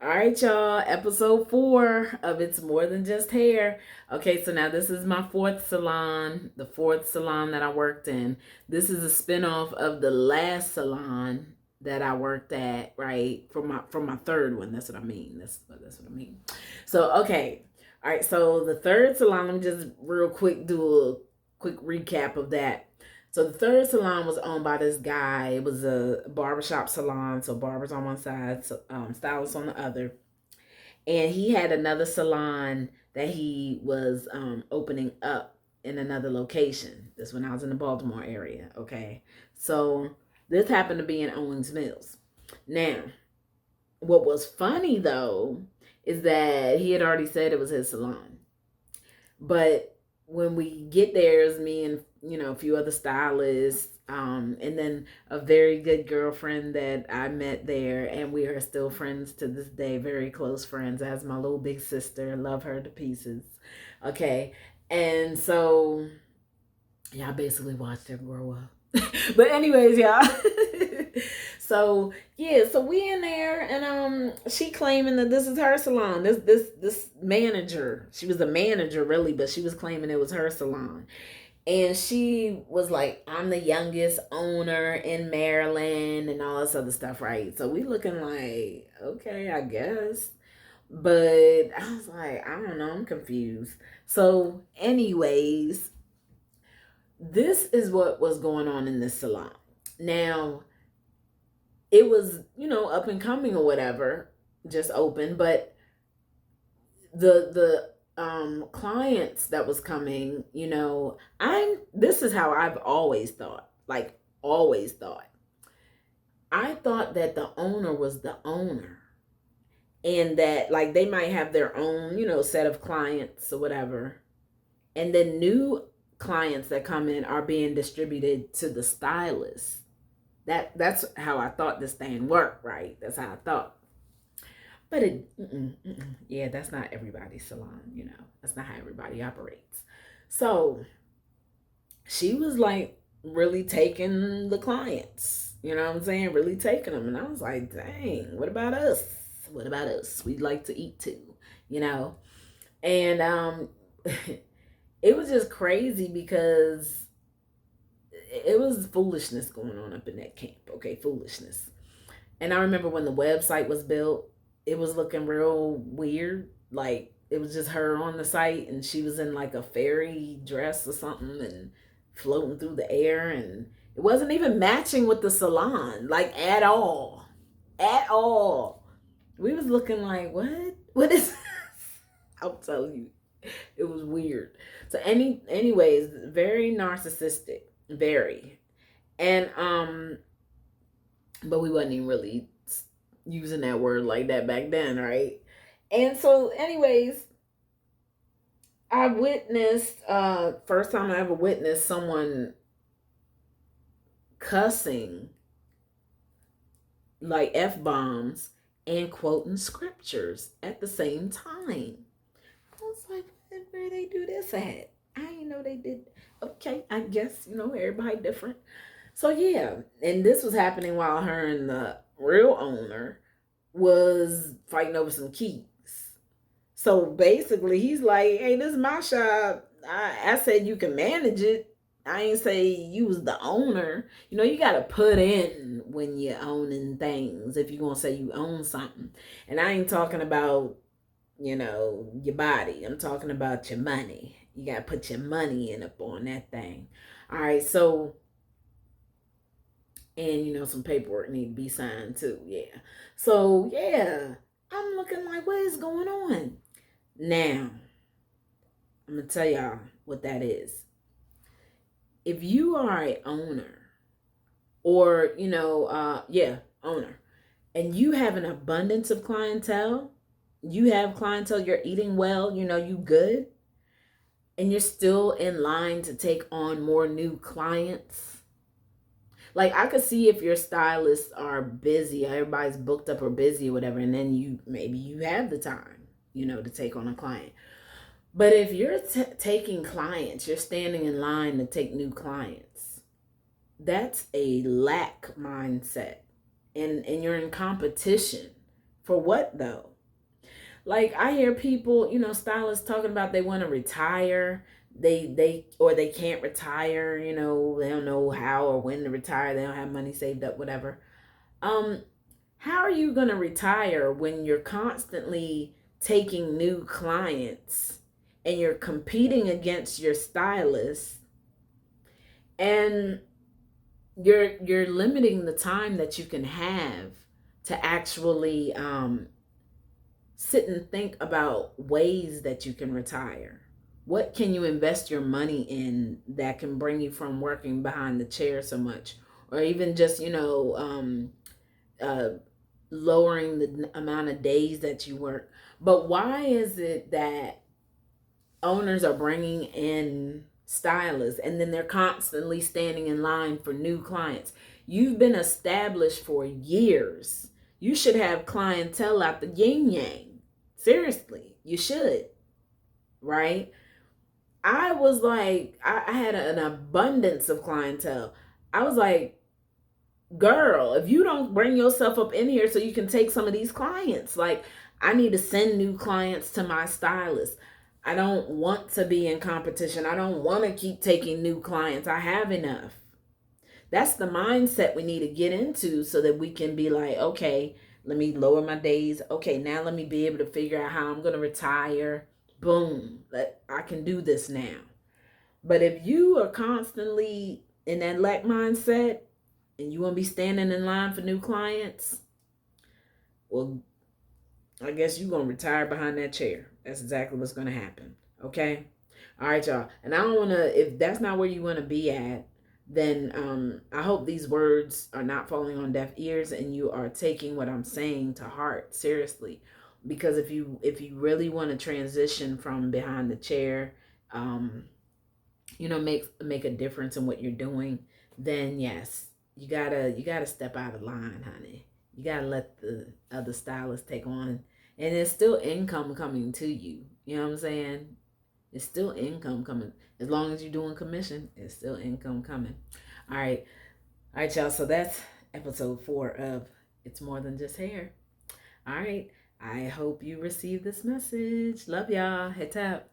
All right, y'all. Episode 4 of It's More Than Just Hair. Okay, so now this is my fourth salon, the fourth salon that I worked in. This is a spinoff of the last salon that I worked at, right? From my third one. That's what I mean. That's what I mean. So okay. All right, so the third salon, let me just real quick do a quick recap of that. So the third salon was owned by this guy. It was a barbershop salon, so barbers on one side, stylists on the other. And he had another salon that he was opening up in another location. This when I was in the Baltimore area. Okay, so this happened to be in Owings Mills. Now, what was funny though is that he had already said it was his salon, but when we get there, it's me and a few other stylists, and then a very good girlfriend that I met there, and we are still friends to this day, very close friends. As my little big sister, love her to pieces. Okay, and so yeah, I basically watched her grow up. But anyways, y'all. So yeah, so we in there, and she claiming that this is her salon. This manager, she was a manager really, but she was claiming it was her salon. And she was like, I'm the youngest owner in Maryland and all this other stuff, right? So we looking like, okay, I guess. But I was like, I don't know, I'm confused. So, anyways, this is what was going on in this salon. Now, it was, up and coming or whatever, just open, but the clients that was coming, I'm this is how I've always thought, like always thought. I thought that the owner was the owner, and that like they might have their own, set of clients or whatever, and then new clients that come in are being distributed to the stylist. That's how I thought this thing worked, right? That's how I thought. But yeah, that's not everybody's salon, That's not how everybody operates. So she was like really taking the clients, you know what I'm saying? Really taking them. And I was like, dang, what about us? What about us? We'd like to eat too, you know? And it was just crazy because it was foolishness going on up in that camp. Okay, foolishness. And I remember when the website was built, it was looking real weird. Like it was just her on the site, and she was in like a fairy dress or something and floating through the air, and it wasn't even matching with the salon, like at all. At all. We was looking like, what? What is this? I'm telling you. It was weird. So anyways, very narcissistic. Very. And but we wasn't even really using that word like that back then, right? And so, anyways, I witnessed first time I ever witnessed someone cussing like F bombs and quoting scriptures at the same time. I was like, where they do this at? I didn't know they did. Okay, I guess, everybody different. So yeah, and this was happening while her and the real owner was fighting over some keys. So basically, he's like, "Hey, this is my shop. I said you can manage it. I ain't say you was the owner. You got to put in when you're owning things. If you're gonna say you own something, and I ain't talking about your body. I'm talking about your money. You got to put your money in up on that thing. All right, so." And some paperwork need to be signed too. Yeah. So yeah, I'm looking like, what is going on? Now, I'm gonna tell y'all what that is. If you are a owner, or owner, and you have an abundance of clientele, you have clientele, you're eating well, you good, and you're still in line to take on more new clients. Like I could see if your stylists are busy, everybody's booked up or busy or whatever, and then maybe you have the time, to take on a client. But if you're taking clients, you're standing in line to take new clients. That's a lack mindset, and you're in competition For what though? Like I hear people, stylists talking about they want to retire. They can't retire, they don't know how or when to retire. They don't have money saved up, whatever. Um, how are you going to retire when you're constantly taking new clients and you're competing against your stylist, and you're limiting the time that you can have to actually sit and think about ways that you can retire? What can you invest your money in that can bring you from working behind the chair so much, or even just uh, lowering the amount of days that you work? But why is it that owners are bringing in stylists and then they're constantly standing in line for new clients? You've been established for years. You should have clientele out the yin yang. Seriously, you should, right? I was like, I had an abundance of clientele. I was like, girl, if you don't bring yourself up in here so you can take some of these clients, like, I need to send new clients to my stylist. I don't want to be in competition. I don't want to keep taking new clients. I have enough. That's the mindset we need to get into so that we can be like, okay, let me lower my days. Okay, now let me be able to figure out how I'm going to retire. Boom. I can do this now. But if you are constantly in that lack mindset and you want to be standing in line for new clients, well, I guess you're going to retire behind that chair. That's exactly what's going to happen. Okay? All right, y'all. And I don't want to, if that's not where you want to be at, then I hope these words are not falling on deaf ears and you are taking what I'm saying to heart seriously. Because if you really want to transition from behind the chair, make a difference in what you're doing, then yes, you gotta step out of line, honey. You gotta let the other stylists take on, and it's still income coming to you. You know what I'm saying? It's still income coming. As long as you're doing commission, it's still income coming. All right. All right, y'all. So that's episode 4 of It's More Than Just Hair. All right. I hope you receive this message. Love y'all. Head tap.